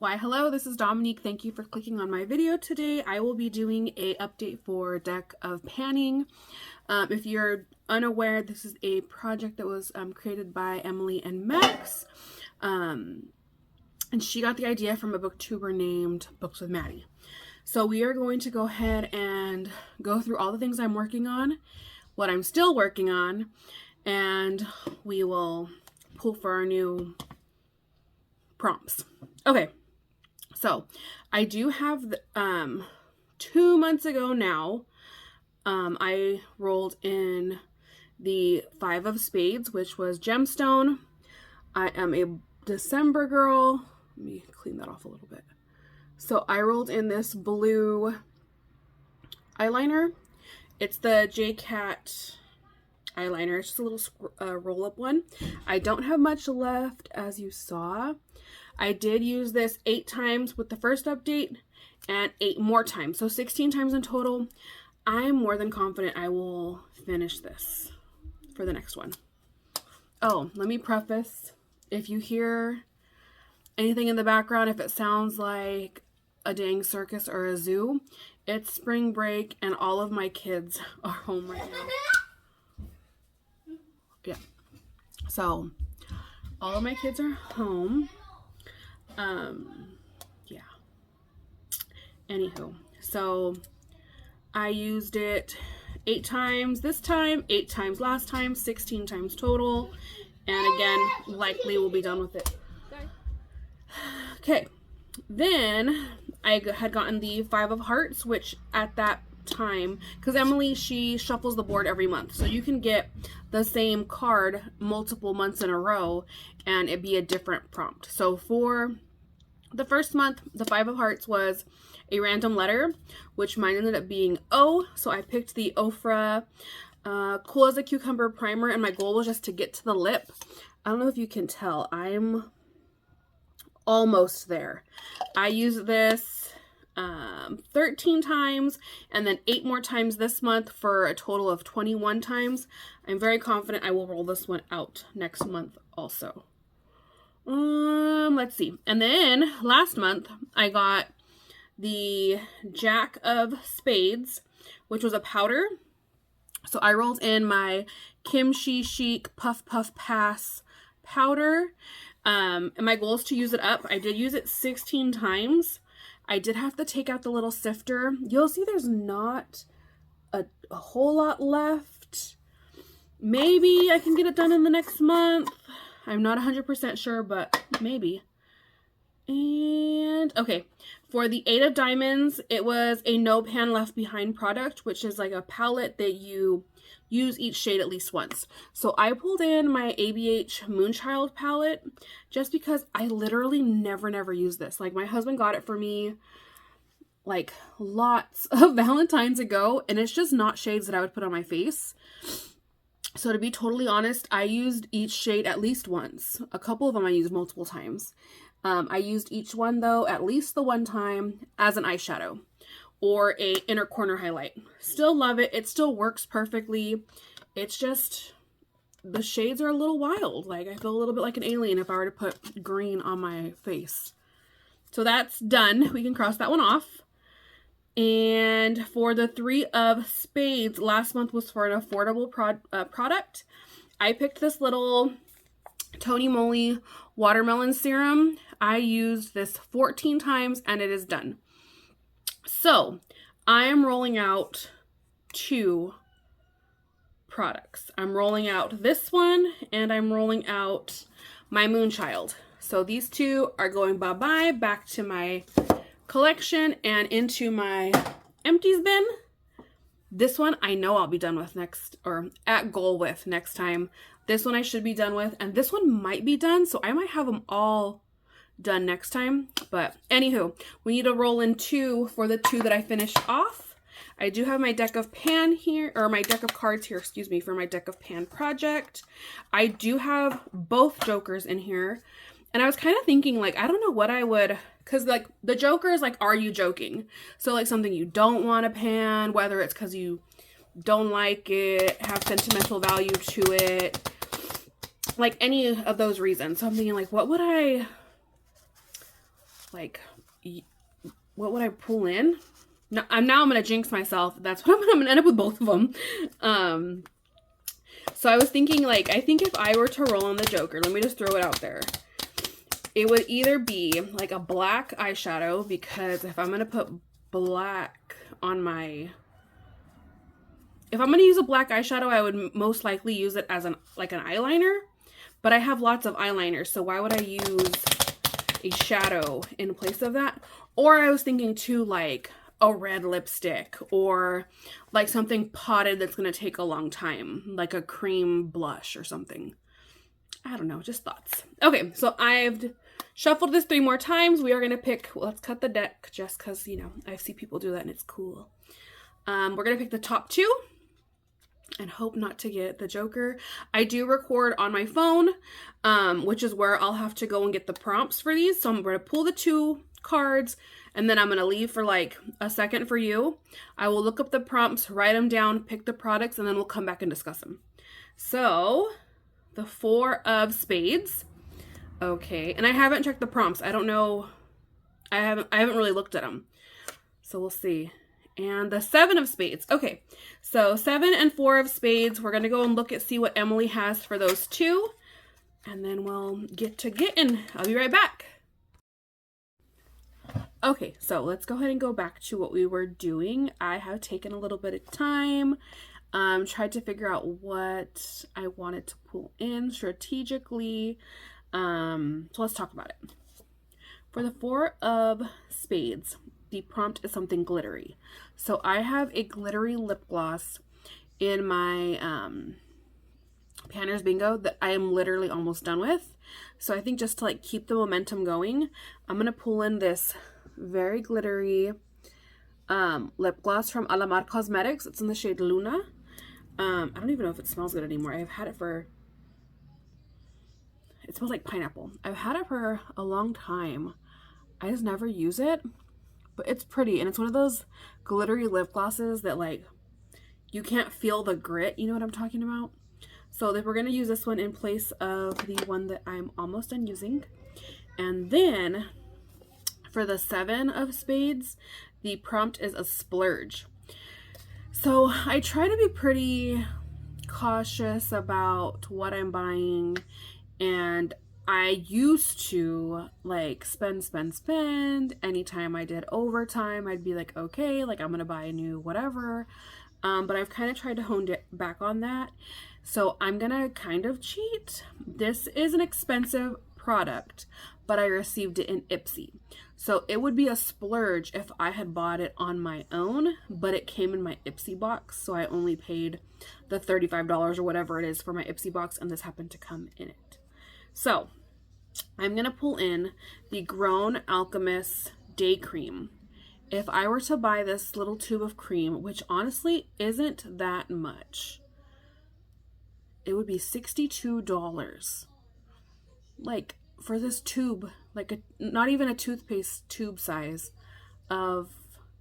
Why hello, this is Dominique. Thank you for clicking on my video today. I will be doing a update for Deck of Panning. If you're unaware, this is a project that was created by Emily and Max. And she got the idea from a booktuber named Books with Maddie. So we are going to go ahead and go through all the things I'm working on, what I'm still working on, and we will pull for our new prompts. Okay. So I do have 2 months ago now, I rolled in the 5 of Spades, which was Gemstone. I am a December girl. Let me clean that off a little bit. So I rolled in this blue eyeliner. It's the JCat eyeliner. It's just a little roll-up one. I don't have much left, as you saw. I did use this 8 times with the first update and 8 more times. So 16 times in total. I'm more than confident I will finish this for the next one. Oh, let me preface. If you hear anything in the background, if it sounds like a dang circus or a zoo, it's spring break and all of my kids are home right now. Yeah. So all of my kids are home. Yeah. Anywho, so I used it 8 times this time, 8 times last time, 16 times total, and again, likely we'll be done with it. Okay, then I had gotten the 5 of Hearts, which at that time, because Emily, she shuffles the board every month, so you can get the same card multiple months in a row and it'd be a different prompt. So for the first month, the 5 of Hearts was a random letter, which mine ended up being O. So I picked the Ofra Cool as a Cucumber primer, and my goal was just to get to the lip. I don't know if you can tell, I'm almost there. I used this 13 times and then 8 more times this month for a total of 21 times. I'm very confident I will roll this one out next month also. Let's see. And then last month I got the Jack of Spades, which was a powder. So I rolled in my Kimchi Chic Puff Puff Pass powder. And my goal is to use it up. I did use it 16 times. I did have to take out the little sifter. You'll see there's not a whole lot left. Maybe I can get it done in the next month. I'm not 100% sure, but maybe. And okay, for the 8 of Diamonds, it was a No Pan Left Behind product, which is like a palette that you use each shade at least once. So I pulled in my ABH Moonchild palette just because I literally never use this. Like, my husband got it for me like lots of Valentine's ago, and it's just not shades that I would put on my face. So to be totally honest, I used each shade at least once. A couple of them I used multiple times. I used each one though at least the one time as an eyeshadow or a inner corner highlight. Still love it. It still works perfectly. It's just the shades are a little wild. Like, I feel a little bit like an alien if I were to put green on my face. So that's done. We can cross that one off. And for the 3 of Spades, last month was for an affordable product. I picked this little Tony Moly watermelon serum. I used this 14 times and it is done. So I am rolling out 2 products. I'm rolling out this one and I'm rolling out my Moonchild. So these 2 are going bye-bye back to my collection and into my empties bin. This one I know I'll be done with next, or at goal with next time. This one I should be done with, and this one might be done, so I might have them all done next time. But anywho, we need to roll in 2 for the 2 that I finished off. I do have my deck of pan here, or my deck of cards here, excuse me, for my deck of pan project. I do have both jokers in here. And I was kind of thinking, like, I don't know what I would, because, like, the joker is, like, are you joking? So, like, something you don't want to pan, whether it's because you don't like it, have sentimental value to it, like, any of those reasons. So I'm thinking, like, what would I like, what would I pull in? Now I'm going to jinx myself. That's what I'm going to end up with both of them. So I was thinking, like, I think if I were to roll on the Joker, let me just throw it out there. It would either be like a black eyeshadow, because if I'm going to put black on my... If I'm going to use a black eyeshadow, I would most likely use it as an eyeliner. But I have lots of eyeliners, so why would I use a shadow in place of that? Or I was thinking too, like a red lipstick, or like something potted that's going to take a long time, like a cream blush or something. I don't know, just thoughts. Okay, so I've shuffled this 3 more times. We are going to pick, well, let's cut the deck just because, you know, I see people do that and it's cool. We're going to pick the top 2 and hope not to get the Joker. I do record on my phone, which is where I'll have to go and get the prompts for these. So I'm going to pull the 2 cards, and then I'm going to leave for like a second for you. I will look up the prompts, write them down, pick the products, and then we'll come back and discuss them. So the 4 of spades. Okay, and I haven't checked the prompts. I don't know. I haven't really looked at them. So we'll see. And the 7 of spades. Okay, so 7 and 4 of spades. We're going to go and look at, see what Emily has for those 2. And then we'll get to getting. I'll be right back. Okay, so let's go ahead and go back to what we were doing. I have taken a little bit of time, tried to figure out what I wanted to pull in strategically. So let's talk about it. For the 4 of spades, the prompt is something glittery. So I have a glittery lip gloss in my Panner's Bingo that I am literally almost done with. So I think just to like keep the momentum going, I'm going to pull in this very glittery lip gloss from Alamar Cosmetics. It's in the shade Luna. I don't even know if it smells good anymore. I've had it for... It smells like pineapple. I've had it for a long time. I just never use it. But it's pretty, and it's one of those glittery lip glosses that, like, you can't feel the grit. You know what I'm talking about? So we're going to use this one in place of the one that I'm almost done using. And then for the 7 of spades, the prompt is a splurge. So I try to be pretty cautious about what I'm buying, and I used to like spend. Anytime I did overtime, I'd be like, okay, like I'm gonna buy a new whatever. But I've kind of tried to hone it back on that. So I'm gonna kind of cheat. This is an expensive product, but I received it in Ipsy. So it would be a splurge if I had bought it on my own, but it came in my Ipsy box. So I only paid the $35 or whatever it is for my Ipsy box, and this happened to come in it. So I'm going to pull in the Grown Alchemist Day Cream. If I were to buy this little tube of cream, which honestly isn't that much, it would be $62. Like, for this tube, like not even a toothpaste tube size of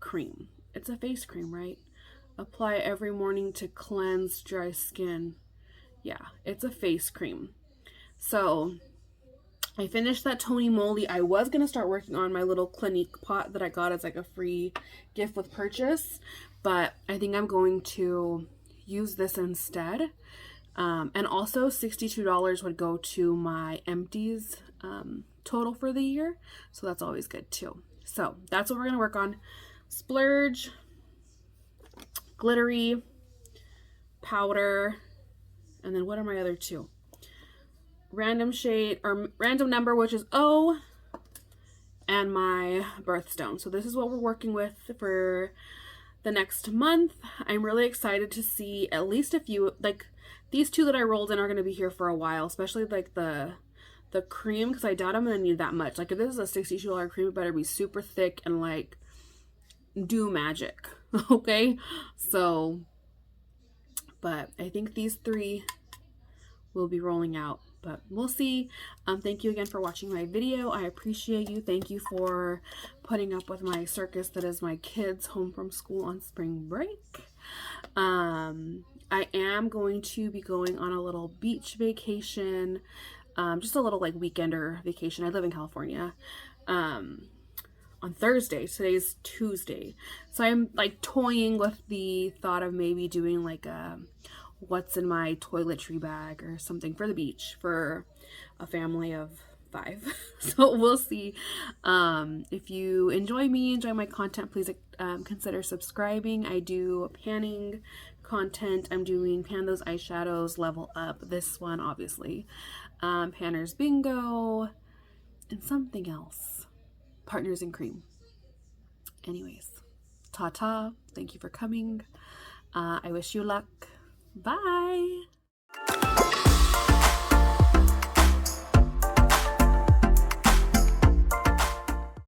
cream. It's a face cream, right? Apply every morning to cleanse dry skin. Yeah, it's a face cream. So I finished that Tony Moly. I was going to start working on my little Clinique pot that I got as like a free gift with purchase, but I think I'm going to use this instead. And also $62 would go to my empties total for the year. So that's always good too. So that's what we're going to work on. Splurge, glittery, powder, and then what are my other 2? Random shade or random number, which is O, and my birthstone. So this is what we're working with for the next month. I'm really excited to see at least a few, like these 2 that I rolled in are going to be here for a while, especially like the cream, because I doubt I'm going to need that much. Like if this is a $62 cream, it better be super thick and like do magic. Okay, so but I think these 3 will be rolling out, but we'll see. Thank you again for watching my video. I appreciate you. Thank you for putting up with my circus that is my kids home from school on spring break. I am going to be going on a little beach vacation, just a little like weekender vacation. I live in California. on Thursday. Today's Tuesday. So I'm like toying with the thought of maybe doing like a what's in my toiletry bag or something for the beach for a family of 5. So we'll see. If you enjoy my content, please consider subscribing. I do panning content. I'm doing Pan Those Eyeshadows, Level Up, this one obviously, Panner's Bingo, and something else. Partners in Cream. Anyways, ta-ta. Thank you for coming. I wish you luck. Bye.